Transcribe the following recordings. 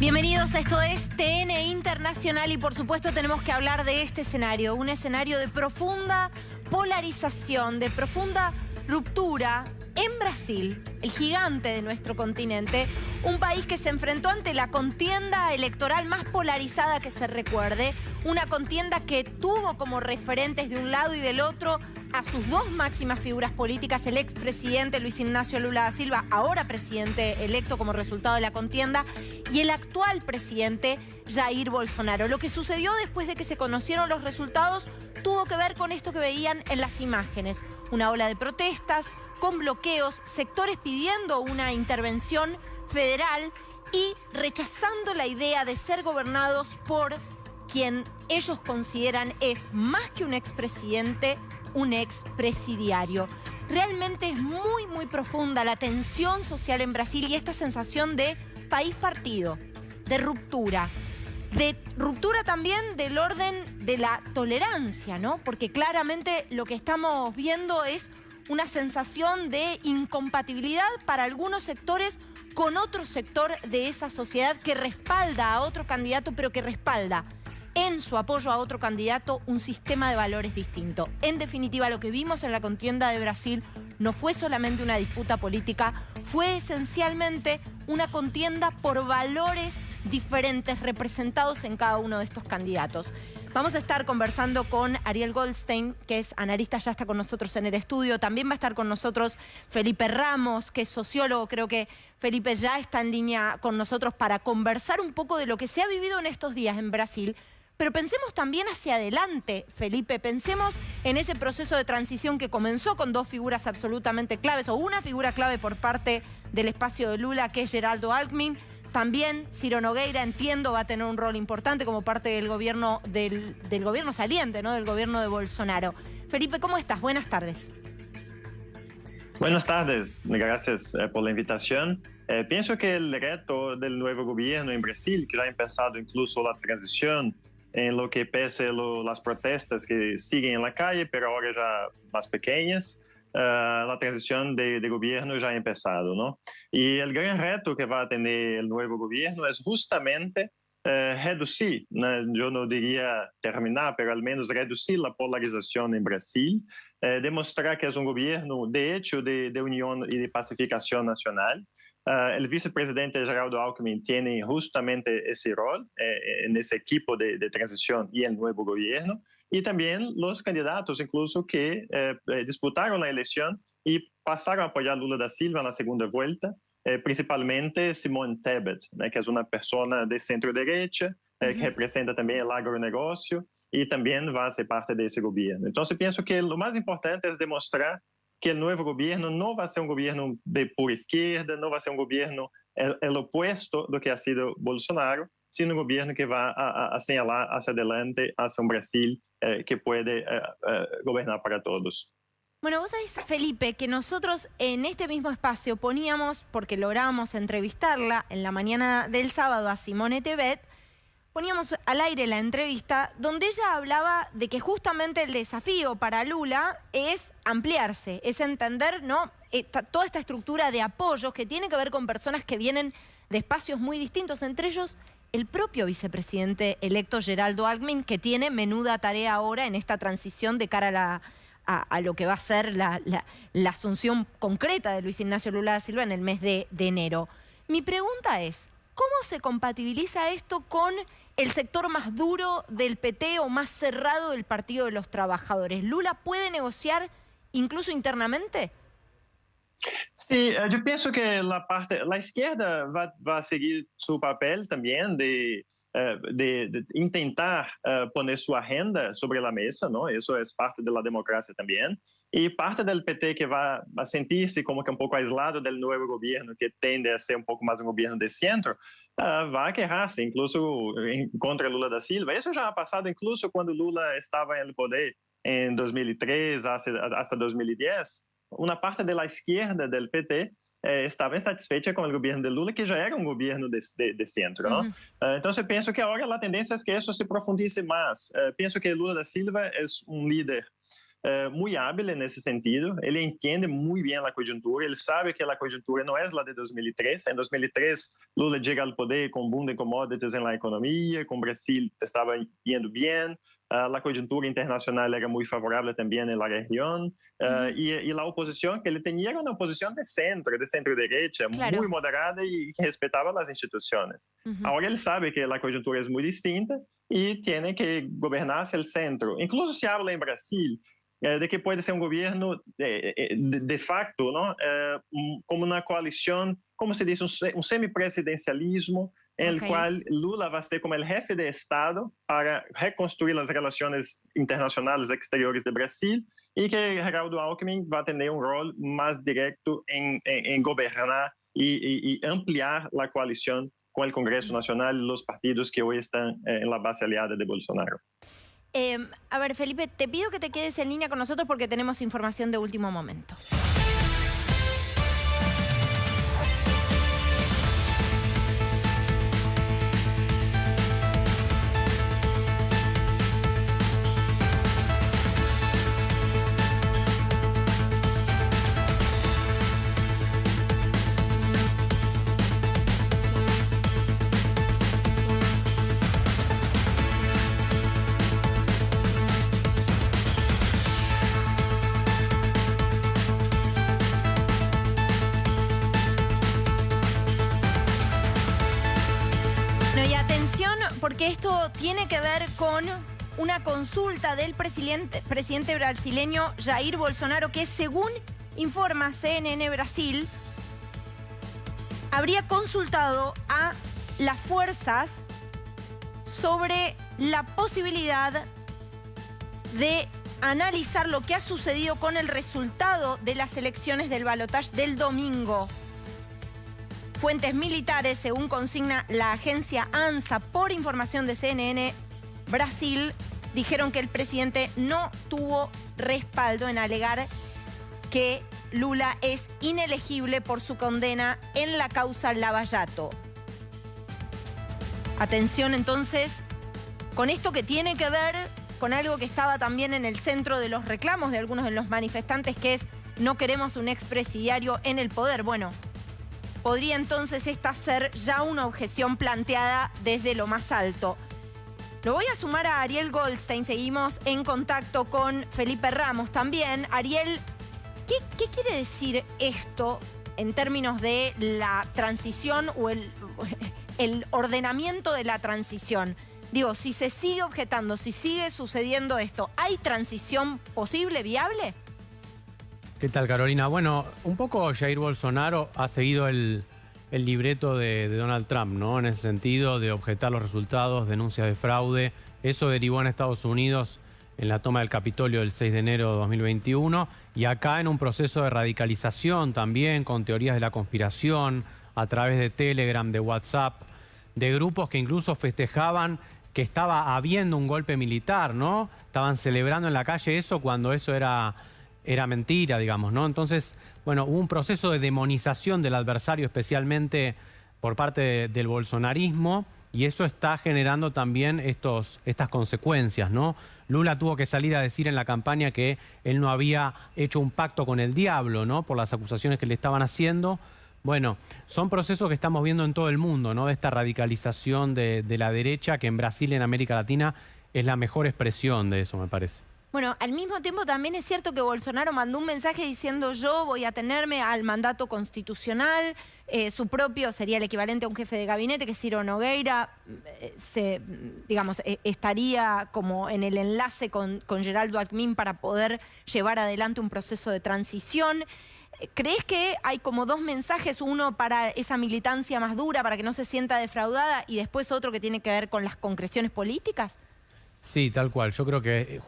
Bienvenidos, esto es TN Internacional y por supuesto tenemos que hablar de este escenario, un escenario de profunda polarización, de profunda ruptura en Brasil, el gigante de nuestro continente, un país que se enfrentó ante la contienda electoral más polarizada que se recuerde, una contienda que tuvo como referentes de un lado y del otro a sus dos máximas figuras políticas, el expresidente Luis Ignacio Lula da Silva, ahora presidente electo como resultado de la contienda, y el actual presidente Jair Bolsonaro. Lo que sucedió después de que se conocieron los resultados tuvo que ver con esto que veían en las imágenes. Una ola de protestas, con bloqueos, sectores pidiendo una intervención federal y rechazando la idea de ser gobernados por quien ellos consideran es más que un expresidente, un expresidiario. Realmente es muy profunda la tensión social en Brasil y esta sensación de país partido, de ruptura también del orden de la tolerancia, ¿no? Porque claramente lo que estamos viendo es una sensación de incompatibilidad para algunos sectores con otro sector de esa sociedad que respalda a otro candidato, pero que respalda en su apoyo a otro candidato un sistema de valores distinto. En definitiva, lo que vimos en la contienda de Brasil no fue solamente una disputa política, fue esencialmente una contienda por valores diferentes representados en cada uno de estos candidatos. Vamos a estar conversando con Ariel Goldstein, que es analista, ya está con nosotros en el estudio. También va a estar con nosotros Felipe Ramos, que es sociólogo. Creo que Felipe ya está en línea con nosotros para conversar un poco de lo que se ha vivido en estos días en Brasil. Pero pensemos también hacia adelante, Felipe. Pensemos en ese proceso de transición que comenzó con dos figuras absolutamente claves, o una figura clave por parte del espacio de Lula, que es Geraldo Alckmin. También Ciro Nogueira, entiendo, va a tener un rol importante como parte del gobierno, del gobierno saliente, ¿no? Del gobierno de Bolsonaro. Felipe, ¿cómo estás? Buenas tardes. Buenas tardes, gracias por la invitación. Pienso que el reto del nuevo gobierno en Brasil, que ya ha empezado incluso la transición, en lo que pese las protestas que siguen en la calle, pero ahora ya más pequeñas, la transición de gobierno ya ha empezado, ¿no? Y el gran reto que va a tener el nuevo gobierno es justamente reducir, ¿no? Yo no diría terminar, pero al menos reducir la polarización en Brasil, demostrar que es un gobierno de hecho de unión y de pacificación nacional. El vicepresidente Geraldo Alckmin tiene justamente ese rol en ese equipo de transición y el nuevo gobierno, y también los candidatos incluso que disputaron la elección y pasaron a apoyar a Lula da Silva en la segunda vuelta, principalmente Simone Tebet, que es una persona de centro-derecha, que representa también el agronegocio y también va a ser parte de ese gobierno. Entonces pienso que lo más importante es demostrar que el nuevo gobierno no va a ser un gobierno de pura izquierda, no va a ser un gobierno el opuesto de lo que ha sido Bolsonaro, sino un gobierno que va a señalar hacia adelante, hacia un Brasil que puede gobernar para todos. Bueno, vos sabés, Felipe, que nosotros en este mismo espacio poníamos, porque logramos entrevistarla en la mañana del sábado a Simone Tebet, poníamos al aire la entrevista donde ella hablaba de que justamente el desafío para Lula es ampliarse, es entender, ¿no? Toda esta estructura de apoyos que tiene que ver con personas que vienen de espacios muy distintos, entre ellos el propio vicepresidente electo Geraldo Alckmin, que tiene menuda tarea ahora en esta transición de cara a lo que va a ser la asunción concreta de Luis Ignacio Lula da Silva en el mes de enero. Mi pregunta es, ¿cómo se compatibiliza esto con el sector más duro del PT o más cerrado del Partido de los Trabajadores? ¿Lula puede negociar incluso internamente? Sí, yo pienso que la izquierda va a seguir su papel también de intentar poner su agenda sobre la mesa, ¿no? Eso es parte de la democracia también. Y parte del PT que va a sentirse como que un poco aislado del nuevo gobierno, que tiende a ser un poco más un gobierno de centro, va a quejarse incluso contra Lula da Silva. Eso ya ha pasado incluso cuando Lula estaba en el poder en 2003 hasta 2010. Una parte de la izquierda del PT estaba insatisfecha con el gobierno de Lula, que ya era un gobierno de centro, ¿no? Entonces pienso que ahora la tendencia es que eso se profundice más. Pienso que Lula da Silva es un líder muy hábil en ese sentido. Él entiende muy bien la coyuntura, él sabe que la coyuntura no es la de 2003. En 2003, Lula llega al poder con boom de commodities en la economía, con Brasil estaba yendo bien, la coyuntura internacional era muy favorable también en la región, y la oposición que él tenía era una oposición de centro-derecha, claro, muy moderada y que respetaba las instituciones. Ahora él sabe que la coyuntura es muy distinta y tiene que gobernar hacia el centro. Incluso se habla en Brasil de que puede ser un gobierno de facto, ¿no? Como una coalición, como se dice, un semipresidencialismo en el cual Lula va a ser como el jefe de Estado para reconstruir las relaciones internacionales exteriores de Brasil, y que Geraldo Alckmin va a tener un rol más directo en gobernar y ampliar la coalición con el Congreso Nacional y los partidos que hoy están en la base aliada de Bolsonaro. A ver, Felipe, te pido que te quedes en línea con nosotros porque tenemos información de último momento. Porque esto tiene que ver con una consulta del presidente brasileño Jair Bolsonaro, que según informa CNN Brasil, habría consultado a las fuerzas sobre la posibilidad de analizar lo que ha sucedido con el resultado de las elecciones del balotaje del domingo. Fuentes militares, según consigna la agencia ANSA, por información de CNN Brasil, dijeron que el presidente no tuvo respaldo en alegar que Lula es inelegible por su condena en la causa Lava Jato. Atención entonces con esto que tiene que ver con algo que estaba también en el centro de los reclamos de algunos de los manifestantes, que es: no queremos un expresidiario en el poder. Bueno, podría entonces esta ser ya una objeción planteada desde lo más alto. Lo voy a sumar a Ariel Goldstein. Seguimos en contacto con Felipe Ramos también. Ariel, ¿qué quiere decir esto en términos de la transición o el ordenamiento de la transición? Digo, si se sigue objetando, si sigue sucediendo esto, ¿hay transición posible, viable? ¿Qué tal, Carolina? Bueno, un poco Jair Bolsonaro ha seguido el libreto de Donald Trump, ¿no? En ese sentido de objetar los resultados, denuncias de fraude. Eso derivó en Estados Unidos en la toma del Capitolio del 6 de enero de 2021 y acá en un proceso de radicalización también, con teorías de la conspiración a través de Telegram, de WhatsApp, de grupos que incluso festejaban que estaba habiendo un golpe militar, ¿no? Estaban celebrando en la calle eso cuando eso era mentira, digamos, ¿no? Entonces, bueno, hubo un proceso de demonización del adversario, especialmente por parte del bolsonarismo, y eso está generando también estas consecuencias, ¿no? Lula tuvo que salir a decir en la campaña que él no había hecho un pacto con el diablo, ¿no? Por las acusaciones que le estaban haciendo. Bueno, son procesos que estamos viendo en todo el mundo, ¿no? De esta radicalización de la derecha, que en Brasil y en América Latina es la mejor expresión de eso, me parece. Bueno, al mismo tiempo también es cierto que Bolsonaro mandó un mensaje diciendo: yo voy a atenerme al mandato constitucional, su propio sería el equivalente a un jefe de gabinete, que Ciro Nogueira, estaría como en el enlace con Geraldo Alckmin para poder llevar adelante un proceso de transición. ¿Crees que hay como dos mensajes, uno para esa militancia más dura, para que no se sienta defraudada, y después otro que tiene que ver con las concreciones políticas? Sí, tal cual. Yo creo que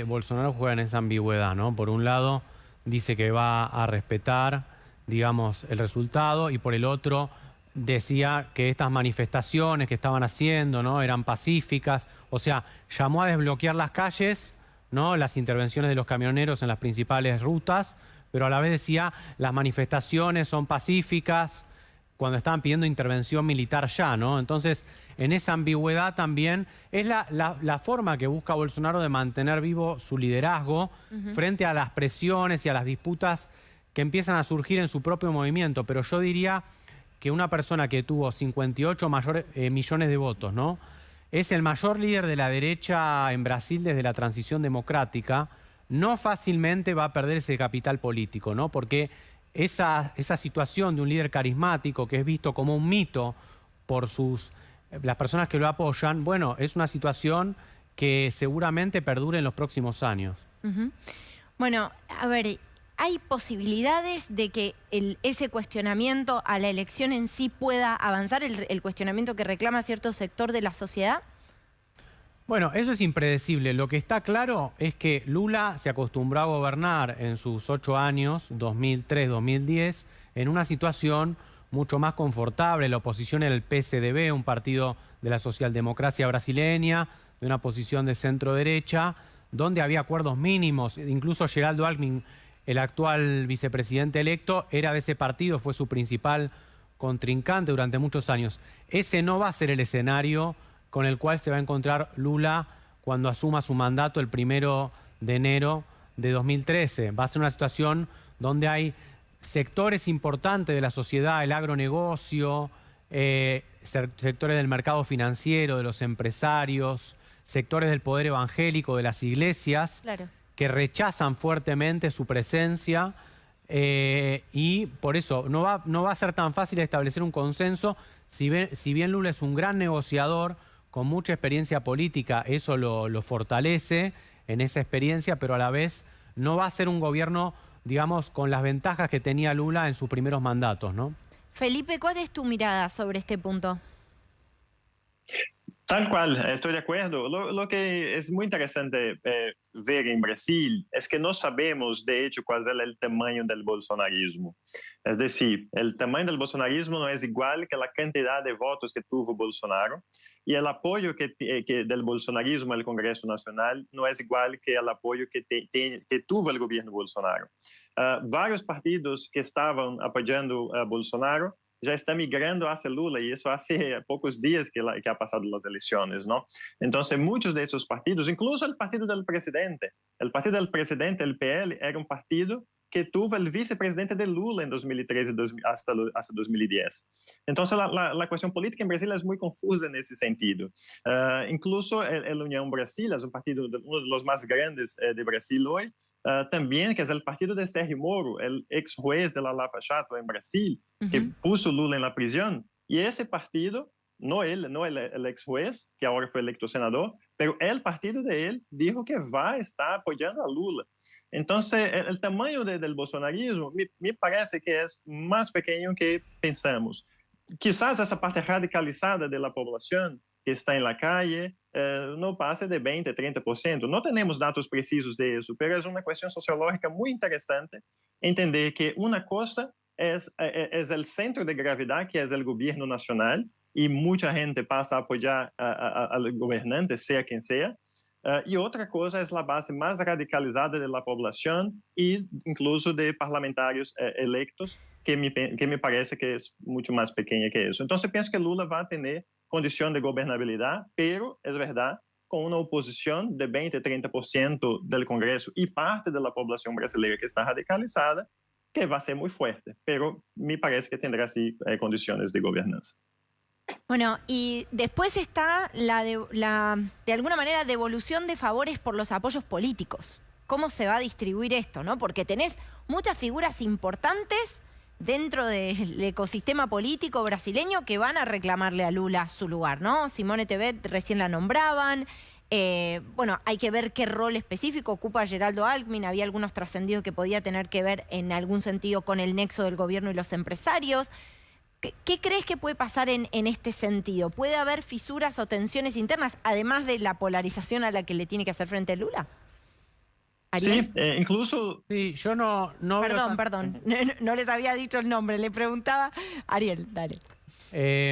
Bolsonaro juega en esa ambigüedad, ¿no? Por un lado, dice que va a respetar, digamos, el resultado, y por el otro, decía que estas manifestaciones que estaban haciendo, ¿no? Eran pacíficas. O sea, llamó a desbloquear las calles, ¿no? Las intervenciones de los camioneros en las principales rutas, pero a la vez decía: las manifestaciones son pacíficas, cuando estaban pidiendo intervención militar ya, ¿no? Entonces, en esa ambigüedad también es la forma que busca Bolsonaro de mantener vivo su liderazgo frente a las presiones y a las disputas que empiezan a surgir en su propio movimiento. Pero yo diría que una persona que tuvo 58 millones de votos, ¿no? Es el mayor líder de la derecha en Brasil desde la transición democrática, no fácilmente va a perder ese capital político, ¿no? Porque esa situación de un líder carismático que es visto como un mito por las personas que lo apoyan, bueno, es una situación que seguramente perdure en los próximos años. Bueno, a ver, ¿hay posibilidades de que ese cuestionamiento a la elección en sí pueda avanzar, el cuestionamiento que reclama cierto sector de la sociedad? Bueno, eso es impredecible. Lo que está claro es que Lula se acostumbró a gobernar en sus 8 años, 2003-2010, en una situación mucho más confortable. La oposición era el PSDB, un partido de la socialdemocracia brasileña, de una posición de centro-derecha, donde había acuerdos mínimos. Incluso Geraldo Alckmin, el actual vicepresidente electo, era de ese partido, fue su principal contrincante durante muchos años. Ese no va a ser el escenario con el cual se va a encontrar Lula cuando asuma su mandato el 1 de enero de 2013. Va a ser una situación donde hay sectores importantes de la sociedad, el agronegocio, sectores del mercado financiero, de los empresarios, sectores del poder evangélico, de las iglesias, Claro, que rechazan fuertemente su presencia y por eso no va a ser tan fácil establecer un consenso. Si bien Lula es un gran negociador, con mucha experiencia política, eso lo fortalece en esa experiencia, pero a la vez no va a ser un gobierno, digamos, con las ventajas que tenía Lula en sus primeros mandatos, ¿no? Felipe, ¿cuál es tu mirada sobre este punto? Tal cual, estoy de acuerdo. Lo que es muy interesante ver en Brasil es que no sabemos, de hecho, cuál es el tamaño del bolsonarismo. Es decir, el tamaño del bolsonarismo no es igual que la cantidad de votos que tuvo Bolsonaro, y el apoyo que del bolsonarismo al Congreso Nacional no es igual que el apoyo que tuvo el gobierno Bolsonaro. Varios partidos que estaban apoyando a Bolsonaro ya está migrando hacia Lula, y eso hace pocos días que ha pasado las elecciones, ¿no? Entonces, muchos de esos partidos, incluso el partido del presidente, el PL, era un partido que tuvo el vicepresidente de Lula en 2013 hasta 2010. Entonces, la cuestión política en Brasil es muy confusa en ese sentido. Incluso el Unión Brasil es un partido, uno de los más grandes de Brasil hoy, también, que es el partido de Sérgio Moro, el ex juez de la Lava Jato en Brasil, que puso Lula en la prisión. Y ese partido, no el ex juez, que ahora fue electo senador, pero el partido de él dijo que va a estar apoyando a Lula. Entonces, el tamaño del bolsonarismo me parece que es más pequeño que pensamos. Quizás esa parte radicalizada de la población que está en la calle no pase de 20, 30%. No tenemos datos precisos de eso, pero es una cuestión sociológica muy interesante entender que una cosa es el centro de gravedad, que es el gobierno nacional, y mucha gente pasa a apoyar al gobernante, sea quien sea. Y otra cosa es la base más radicalizada de la población e incluso de parlamentarios electos, que me parece que es mucho más pequeña que eso. Entonces, pienso que Lula va a tener condición de gobernabilidad, pero es verdad, con una oposición de 20-30% del Congreso y parte de la población brasileña que está radicalizada, que va a ser muy fuerte, pero me parece que tendrá sí condiciones de gobernanza. Bueno, y después está de alguna manera, devolución de favores por los apoyos políticos. ¿Cómo se va a distribuir esto, no? Porque tenés muchas figuras importantes dentro del ecosistema político brasileño que van a reclamarle a Lula su lugar, ¿no? Simone Tebet recién la nombraban. Bueno, hay que ver qué rol específico ocupa Geraldo Alckmin. Había algunos trascendidos que podía tener que ver en algún sentido con el nexo del gobierno y los empresarios. ¿Qué crees que puede pasar en este sentido? ¿Puede haber fisuras o tensiones internas, además de la polarización a la que le tiene que hacer frente Lula? ¿Ariel? Sí, incluso... Sí, yo no Perdón, no les había dicho el nombre, le preguntaba. Ariel, dale.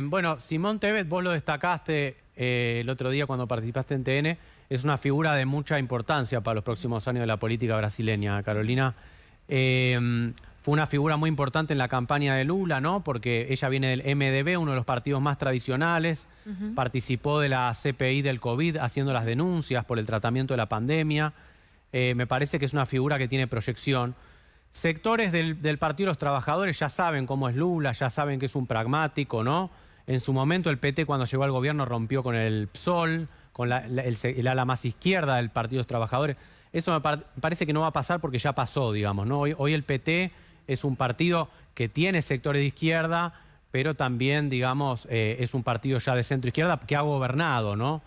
Bueno, Simón Tebet, vos lo destacaste el otro día cuando participaste en TN, es una figura de mucha importancia para los próximos años de la política brasileña, Carolina. fue una figura muy importante en la campaña de Lula, ¿no? Porque ella viene del MDB, uno de los partidos más tradicionales, participó de la CPI del COVID haciendo las denuncias por el tratamiento de la pandemia. Me parece que es una figura que tiene proyección. Sectores del Partido de los Trabajadores ya saben cómo es Lula, ya saben que es un pragmático, ¿no? En su momento el PT cuando llegó al gobierno rompió con el PSOL, con el ala más izquierda del Partido de los Trabajadores. Eso me parece que no va a pasar porque ya pasó, digamos, ¿no? Hoy el PT es un partido que tiene sectores de izquierda, pero también, digamos, es un partido ya de centro-izquierda que ha gobernado, ¿no?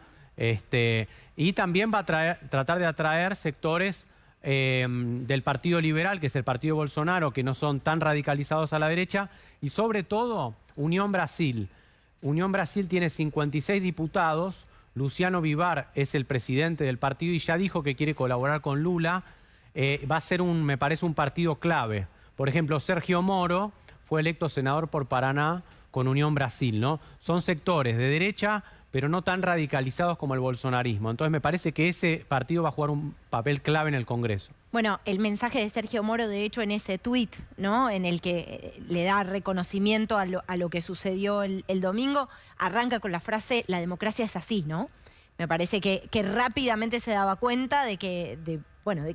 Y también va a tratar de atraer sectores del Partido Liberal, que es el Partido Bolsonaro, que no son tan radicalizados a la derecha, y sobre todo Unión Brasil. Unión Brasil tiene 56 diputados, Luciano Bivar es el presidente del partido y ya dijo que quiere colaborar con Lula. Va a ser, me parece, un partido clave. Por ejemplo, Sergio Moro fue electo senador por Paraná con Unión Brasil, ¿no? Son sectores de derecha, pero no tan radicalizados como el bolsonarismo. Entonces me parece que ese partido va a jugar un papel clave en el Congreso. Bueno, el mensaje de Sergio Moro, de hecho, en ese tuit, ¿no?, en el que le da reconocimiento a lo que sucedió el domingo, arranca con la frase, la democracia es así, ¿no? Me parece que rápidamente se daba cuenta de que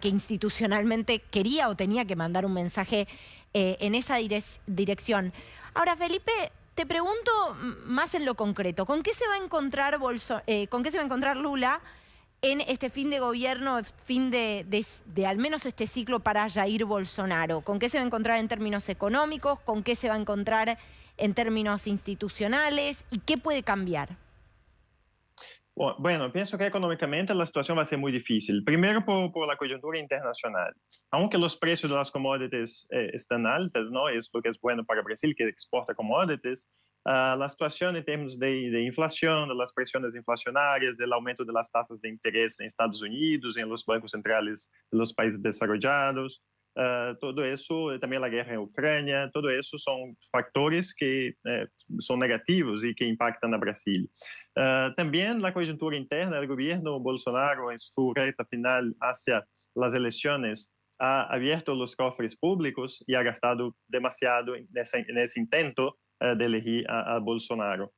institucionalmente quería o tenía que mandar un mensaje en esa dirección. Ahora, Felipe, te pregunto más en lo concreto, ¿con qué se va a encontrar Lula en este fin de gobierno, fin de al menos este ciclo para Jair Bolsonaro? ¿Con qué se va a encontrar en términos económicos? ¿Con qué se va a encontrar en términos institucionales? ¿Y qué puede cambiar? Bueno, pienso que económicamente la situación va a ser muy difícil. Primero por la coyuntura internacional. Aunque los precios de las commodities están altos, ¿no? Es lo que es bueno para Brasil, que exporta commodities. La situación en términos de inflación, de las presiones inflacionarias, del aumento de las tasas de interés en Estados Unidos, en los bancos centrales de los países desarrollados, todo eso, también la guerra en Ucrania, todo eso son factores que son negativos y que impactan a Brasil. También la coyuntura interna del gobierno Bolsonaro en su recta final hacia las elecciones ha abierto los cofres públicos y ha gastado demasiado en ese intento de elegir a Bolsonaro.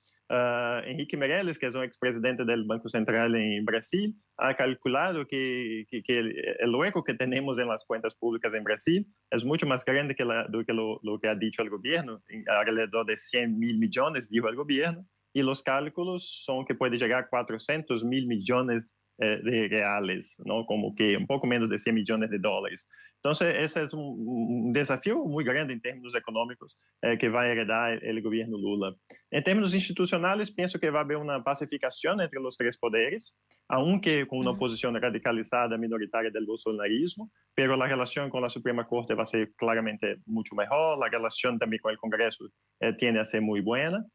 Henrique Meirelles, que es un expresidente del Banco Central en Brasil, ha calculado que el hueco que tenemos en las cuentas públicas en Brasil es mucho más grande que lo que ha dicho el gobierno, alrededor de 100.000 millones, dijo el gobierno, y los cálculos son que puede llegar a 400.000 millones de reales, ¿no? Como que un poco menos de 100 millones de dólares. Entonces, ese es un desafío muy grande en términos económicos que va a heredar el gobierno Lula. En términos institucionales, pienso que va a haber una pacificación entre los tres poderes, aunque con una oposición radicalizada minoritaria del bolsonarismo, pero la relación con la Suprema Corte va a ser claramente mucho mejor, la relación también con el Congreso tiende a ser muy buena.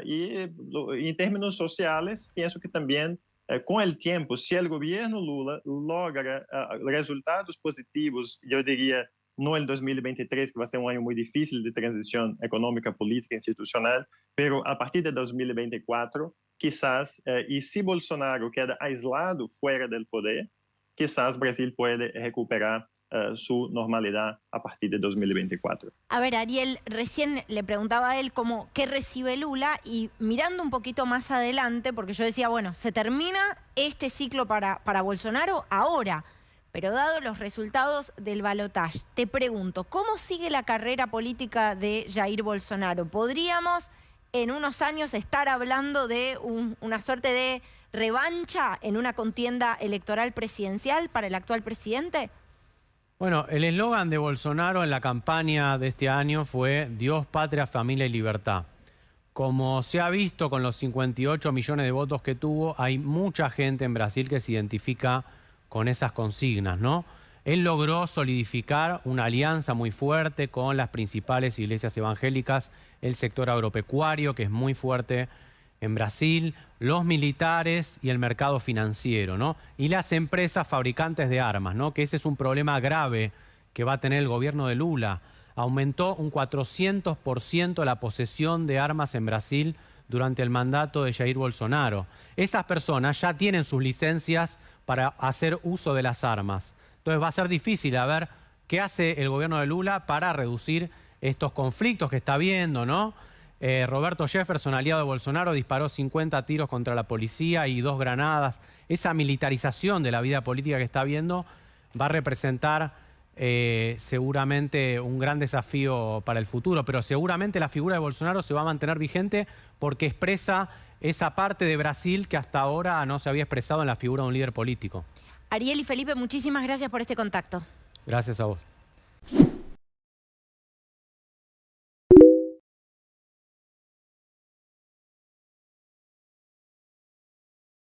Y en términos sociales, pienso que también con el tiempo, si el gobierno Lula logra resultados positivos, yo diría, no el 2023, que va a ser un año muy difícil de transición económica, política, institucional, pero a partir de 2024, quizás, y si Bolsonaro queda aislado fuera del poder, quizás Brasil puede recuperar su normalidad a partir de 2024. A ver, Ariel, recién le preguntaba a él qué recibe Lula, y mirando un poquito más adelante, porque yo decía, bueno, se termina este ciclo para Bolsonaro ahora, pero dado los resultados del balotaje, te pregunto, ¿cómo sigue la carrera política de Jair Bolsonaro? ¿Podríamos en unos años estar hablando de una suerte de revancha en una contienda electoral presidencial para el actual presidente? Bueno, el eslogan de Bolsonaro en la campaña de este año fue Dios, patria, familia y libertad. Como se ha visto con los 58 millones de votos que tuvo, hay mucha gente en Brasil que se identifica con esas consignas, ¿no? Él logró solidificar una alianza muy fuerte con las principales iglesias evangélicas, el sector agropecuario, que es muy fuerte en Brasil, los militares y el mercado financiero, ¿no? Y las empresas fabricantes de armas, ¿no? Que ese es un problema grave que va a tener el gobierno de Lula. Aumentó un 400% la posesión de armas en Brasil durante el mandato de Jair Bolsonaro. Esas personas ya tienen sus licencias para hacer uso de las armas. Entonces va a ser difícil, a ver, ¿Qué hace el gobierno de Lula para reducir estos conflictos que está habiendo, ¿no? Roberto Jefferson, aliado de Bolsonaro, disparó 50 tiros contra la policía y 2 granadas. Esa militarización de la vida política que está habiendo va a representar seguramente un gran desafío para el futuro, pero seguramente la figura de Bolsonaro se va a mantener vigente porque expresa esa parte de Brasil que hasta ahora no se había expresado en la figura de un líder político. Ariel y Felipe, muchísimas gracias por este contacto. Gracias a vos.